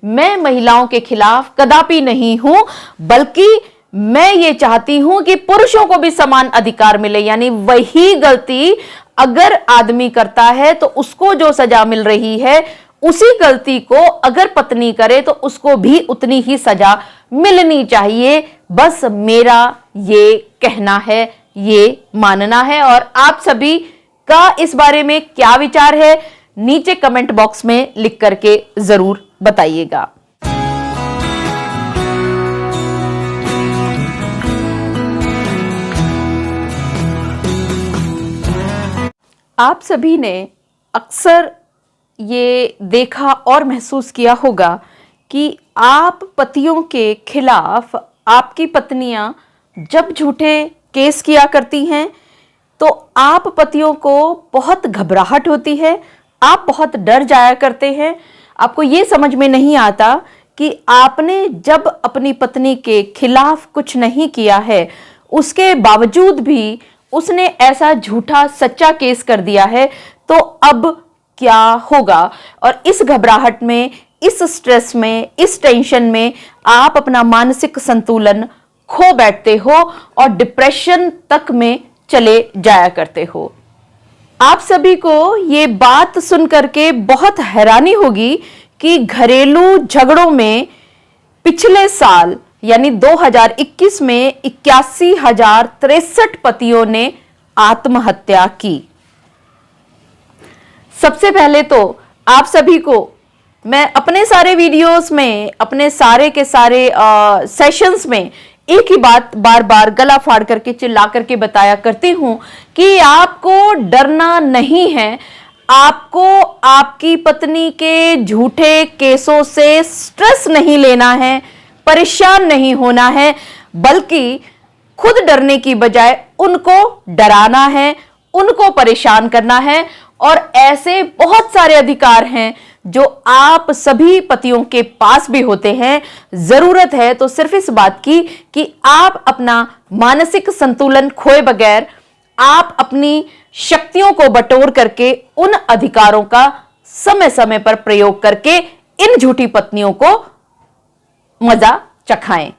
मैं महिलाओं के खिलाफ कदापि नहीं हूं, बल्कि मैं ये चाहती हूं कि पुरुषों को भी समान अधिकार मिले। यानी वही गलती अगर आदमी करता है तो उसको जो सजा मिल रही है, उसी गलती को अगर पत्नी करे तो उसको भी उतनी ही सजा मिलनी चाहिए। बस मेरा ये कहना है, ये मानना है। और आप सभी का इस बारे में क्या विचार है, नीचे कमेंट बॉक्स में लिख करके जरूर बताइएगा। आप सभी ने अक्सर ये देखा और महसूस किया होगा कि आप पतियों के खिलाफ आपकी पत्नियां जब झूठे केस किया करती हैं तो आप पतियों को बहुत घबराहट होती है, आप बहुत डर जाया करते हैं। आपको ये समझ में नहीं आता कि आपने जब अपनी पत्नी के खिलाफ कुछ नहीं किया है, उसके बावजूद भी उसने ऐसा झूठा सच्चा केस कर दिया है, तो अब क्या होगा। और इस घबराहट में, इस स्ट्रेस में, इस टेंशन में आप अपना मानसिक संतुलन खो बैठते हो और डिप्रेशन तक में चले जाया करते हो। आप सभी को ये बात सुन करके बहुत हैरानी होगी कि घरेलू झगड़ों में पिछले साल यानी 2021 में 81,063 पतियों ने आत्महत्या की। सबसे पहले तो आप सभी को मैं अपने सारे वीडियोस में, अपने सारे के सारे सेशंस में एक ही बात बार बार गला फाड़ करके चिल्ला करके बताया करती हूं कि आपको डरना नहीं है, आपको आपकी पत्नी के झूठे केसों से स्ट्रेस नहीं लेना है, परेशान नहीं होना है, बल्कि खुद डरने की बजाय उनको डराना है, उनको परेशान करना है। और ऐसे बहुत सारे अधिकार हैं जो आप सभी पतियों के पास भी होते हैं। जरूरत है तो सिर्फ इस बात की कि आप अपना मानसिक संतुलन खोए बगैर आप अपनी शक्तियों को बटोर करके उन अधिकारों का समय समय पर प्रयोग करके इन झूठी पत्नियों को मजा चखाएं।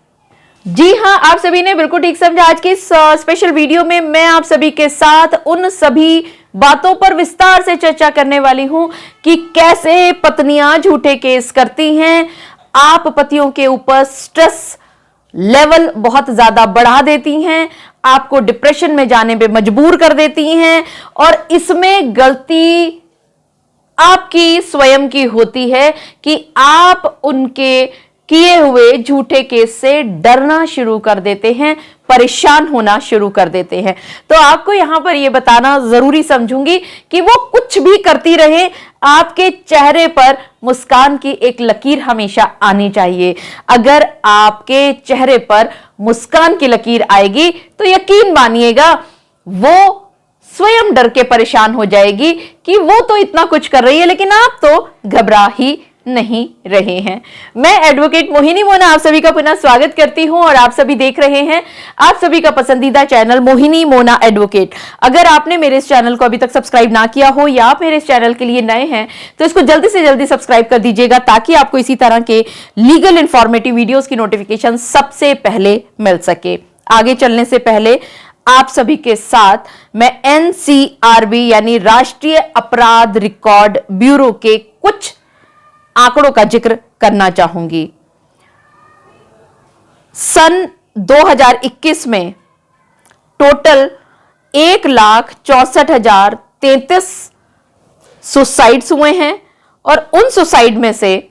जी हां, आप सभी ने बिल्कुल ठीक समझा। आज के इस स्पेशल वीडियो में मैं आप सभी के साथ उन सभी बातों पर विस्तार से चर्चा करने वाली हूं कि कैसे पत्नियां झूठे केस करती हैं, आप पतियों के ऊपर स्ट्रेस लेवल बहुत ज्यादा बढ़ा देती हैं, आपको डिप्रेशन में जाने पे मजबूर कर देती हैं, और इसमें गलती आपकी स्वयं की होती है कि आप उनके किए हुए झूठे केस से डरना शुरू कर देते हैं, परेशान होना शुरू कर देते हैं। तो आपको यहां पर यह बताना जरूरी समझूंगी कि वो कुछ भी करती रहे, आपके चेहरे पर मुस्कान की एक लकीर हमेशा आनी चाहिए। अगर आपके चेहरे पर मुस्कान की लकीर आएगी तो यकीन मानिएगा वो स्वयं डर के परेशान हो जाएगी कि वो तो इतना कुछ कर रही है लेकिन आप तो घबरा ही नहीं रहे हैं। मैं एडवोकेट मोहिनी मोना आप सभी का पुनः स्वागत करती हूं और आप सभी देख रहे हैं आप सभी का पसंदीदा चैनल मोहिनी मोना एडवोकेट। अगर आपने मेरे इस चैनल को अभी तक सब्सक्राइब ना किया हो या आप मेरे इस चैनल के लिए नए हैं तो इसको जल्दी से जल्दी सब्सक्राइब कर दीजिएगा ताकि आपको इसी तरह के लीगल इंफॉर्मेटिव वीडियोस की नोटिफिकेशन सबसे पहले मिल सके। आगे चलने से पहले आप सभी के साथ मैं NCRB यानी राष्ट्रीय अपराध रिकॉर्ड ब्यूरो के कुछ आंकड़ों का जिक्र करना चाहूंगी। सन 2021 में टोटल 1,64,033 सुसाइड्स हुए हैं और उन सुसाइड में से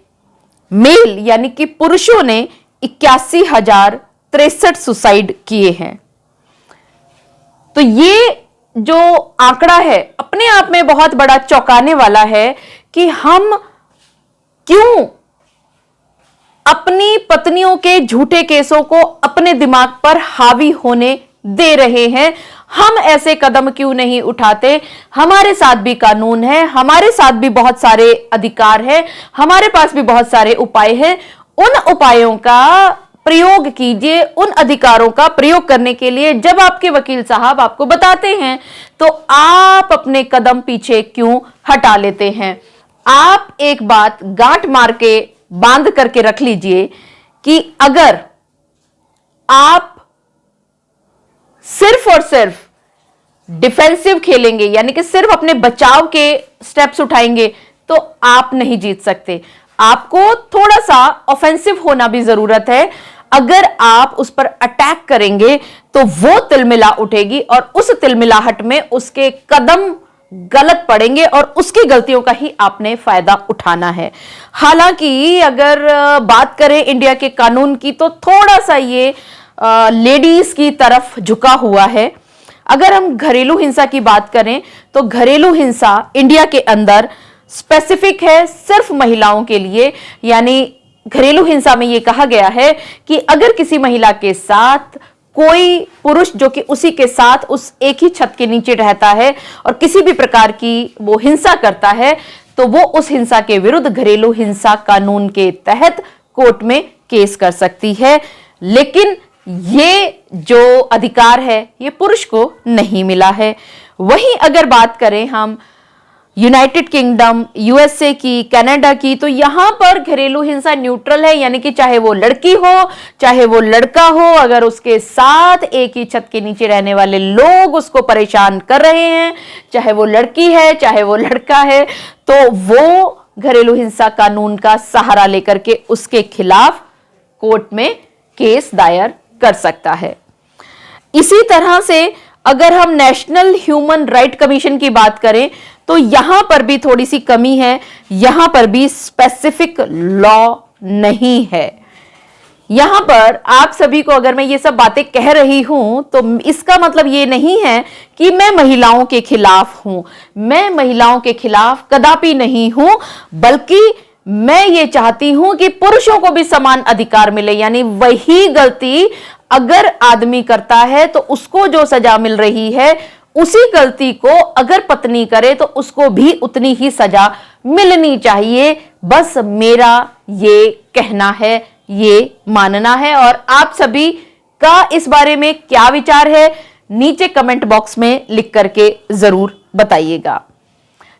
मेल यानी कि पुरुषों ने 81,063 सुसाइड किए हैं। तो ये जो आंकड़ा है अपने आप में बहुत बड़ा चौंकाने वाला है कि हम क्यों अपनी पत्नियों के झूठे केसों को अपने दिमाग पर हावी होने दे रहे हैं। हम ऐसे कदम क्यों नहीं उठाते? हमारे साथ भी कानून है, हमारे साथ भी बहुत सारे अधिकार है, हमारे पास भी बहुत सारे उपाय हैं। उन उपायों का प्रयोग कीजिए, उन अधिकारों का प्रयोग करने के लिए जब आपके वकील साहब आपको बताते हैं तो आप अपने कदम पीछे क्यों हटा लेते हैं? आप एक बात गांठ मार के बांध करके रख लीजिए कि अगर आप सिर्फ और सिर्फ डिफेंसिव खेलेंगे, यानी कि सिर्फ अपने बचाव के स्टेप्स उठाएंगे, तो आप नहीं जीत सकते। आपको थोड़ा सा ऑफेंसिव होना भी जरूरत है। अगर आप उस पर अटैक करेंगे तो वो तिलमिला उठेगी और उस तिलमिलाहट में उसके कदम गलत पड़ेंगे और उसकी गलतियों का ही आपने फायदा उठाना है। हालांकि अगर बात करें इंडिया के कानून की, तो थोड़ा सा ये लेडीज की तरफ झुका हुआ है। अगर हम घरेलू हिंसा की बात करें तो घरेलू हिंसा इंडिया के अंदर स्पेसिफिक है सिर्फ महिलाओं के लिए। यानी घरेलू हिंसा में यह कहा गया है कि अगर किसी महिला के साथ कोई पुरुष जो कि उसी के साथ उस एक ही छत के नीचे रहता है और किसी भी प्रकार की वो हिंसा करता है, तो वो उस हिंसा के विरुद्ध घरेलू हिंसा कानून के तहत कोर्ट में केस कर सकती है। लेकिन ये जो अधिकार है ये पुरुष को नहीं मिला है। वहीं अगर बात करें हम यूनाइटेड किंगडम, यूएसए की, कनाडा की, तो यहां पर घरेलू हिंसा न्यूट्रल है। यानी कि चाहे वो लड़की हो चाहे वो लड़का हो, अगर उसके साथ एक ही छत के नीचे रहने वाले लोग उसको परेशान कर रहे हैं, चाहे वो लड़की है चाहे वो लड़का है, तो वो घरेलू हिंसा कानून का सहारा लेकर के उसके खिलाफ कोर्ट में केस दायर कर सकता है। इसी तरह से अगर हम नेशनल ह्यूमन राइट कमीशन की बात करें तो यहां पर भी थोड़ी सी कमी है। यहां पर भी स्पेसिफिक लॉ नहीं है। यहां पर आप सभी को अगर मैं ये सब बातें कह रही हूं तो इसका मतलब ये नहीं है कि मैं महिलाओं के खिलाफ हूं। मैं महिलाओं के खिलाफ कदापि नहीं हूं, बल्कि मैं ये चाहती हूं कि पुरुषों को भी समान अधिकार मिले। यानी वही गलती अगर आदमी करता है तो उसको जो सजा मिल रही है, उसी गलती को अगर पत्नी करे तो उसको भी उतनी ही सजा मिलनी चाहिए। बस मेरा ये कहना है, ये मानना है। और आप सभी का इस बारे में क्या विचार है, नीचे कमेंट बॉक्स में लिख करके जरूर बताइएगा।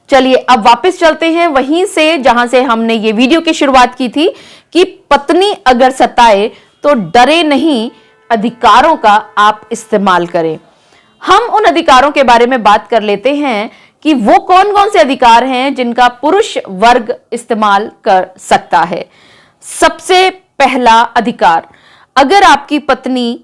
चलिए अब वापस चलते हैं वहीं से जहां से हमने ये वीडियो की शुरुआत की थी कि पत्नी अगर सताए तो डरे नहीं, अधिकारों का आप इस्तेमाल करें। हम उन अधिकारों के बारे में बात कर लेते हैं कि वो कौन कौन से अधिकार हैं जिनका पुरुष वर्ग इस्तेमाल कर सकता है। सबसे पहला अधिकार, अगर आपकी पत्नी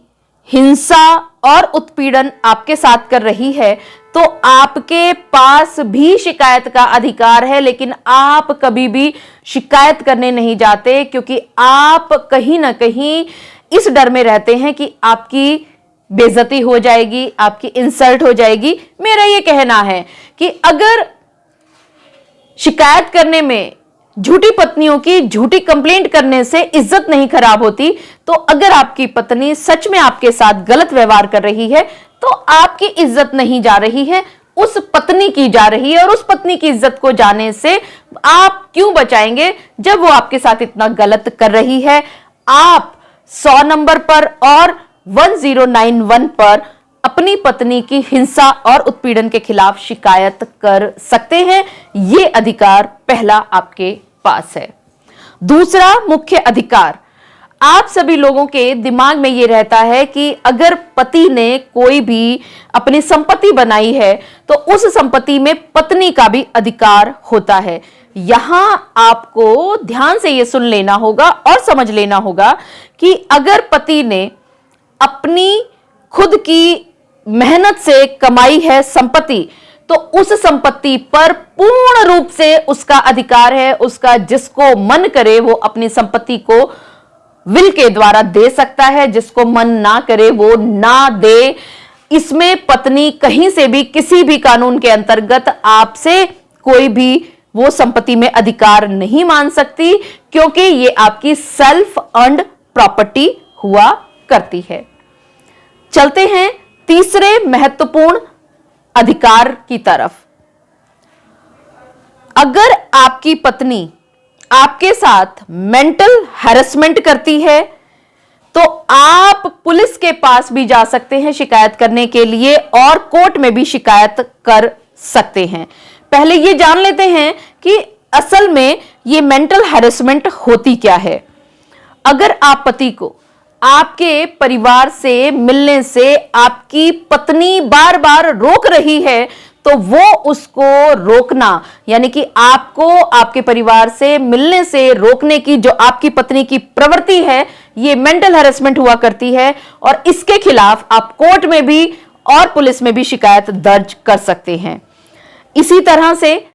हिंसा और उत्पीड़न आपके साथ कर रही है तो आपके पास भी शिकायत का अधिकार है, लेकिन आप कभी भी शिकायत करने नहीं जाते, क्योंकि आप कहीं ना कहीं इस डर में रहते हैं कि आपकी बेइज्जती हो जाएगी, आपकी इंसल्ट हो जाएगी। मेरा ये कहना है कि अगर शिकायत करने में, झूठी पत्नियों की झूठी कंप्लेंट करने से इज्जत नहीं खराब होती, तो अगर आपकी पत्नी सच में आपके साथ गलत व्यवहार कर रही है तो आपकी इज्जत नहीं जा रही है, उस पत्नी की जा रही है। और उस पत्नी की इज्जत को जाने से आप क्यों बचाएंगे जब वो आपके साथ इतना गलत कर रही है। आप 100 नंबर पर और 1091 पर अपनी पत्नी की हिंसा और उत्पीड़न के खिलाफ शिकायत कर सकते हैं। यह अधिकार पहला आपके पास है। दूसरा मुख्य अधिकार, आप सभी लोगों के दिमाग में यह रहता है कि अगर पति ने कोई भी अपनी संपत्ति बनाई है तो उस संपत्ति में पत्नी का भी अधिकार होता है। यहां आपको ध्यान से यह सुन लेना होगा और समझ लेना होगा कि अगर पति ने अपनी खुद की मेहनत से कमाई है संपत्ति, तो उस संपत्ति पर पूर्ण रूप से उसका अधिकार है। उसका जिसको मन करे वो अपनी संपत्ति को विल के द्वारा दे सकता है, जिसको मन ना करे वो ना दे। इसमें पत्नी कहीं से भी किसी भी कानून के अंतर्गत आपसे कोई भी वो संपत्ति में अधिकार नहीं मान सकती, क्योंकि ये आपकी सेल्फ अर्न्ड प्रॉपर्टी हुआ करती है। चलते हैं तीसरे महत्वपूर्ण अधिकार की तरफ। अगर आपकी पत्नी आपके साथ मेंटल हैरेसमेंट करती है तो आप पुलिस के पास भी जा सकते हैं शिकायत करने के लिए और कोर्ट में भी शिकायत कर सकते हैं। पहले ये जान लेते हैं कि असल में ये मेंटल हैरेसमेंट होती क्या है। अगर आप पति को आपके परिवार से मिलने से आपकी पत्नी बार बार रोक रही है, तो वो उसको रोकना, यानी कि आपको आपके परिवार से मिलने से रोकने की जो आपकी पत्नी की प्रवृत्ति है, ये मेंटल हैरेसमेंट हुआ करती है और इसके खिलाफ आप कोर्ट में भी और पुलिस में भी शिकायत दर्ज कर सकते हैं। इसी तरह से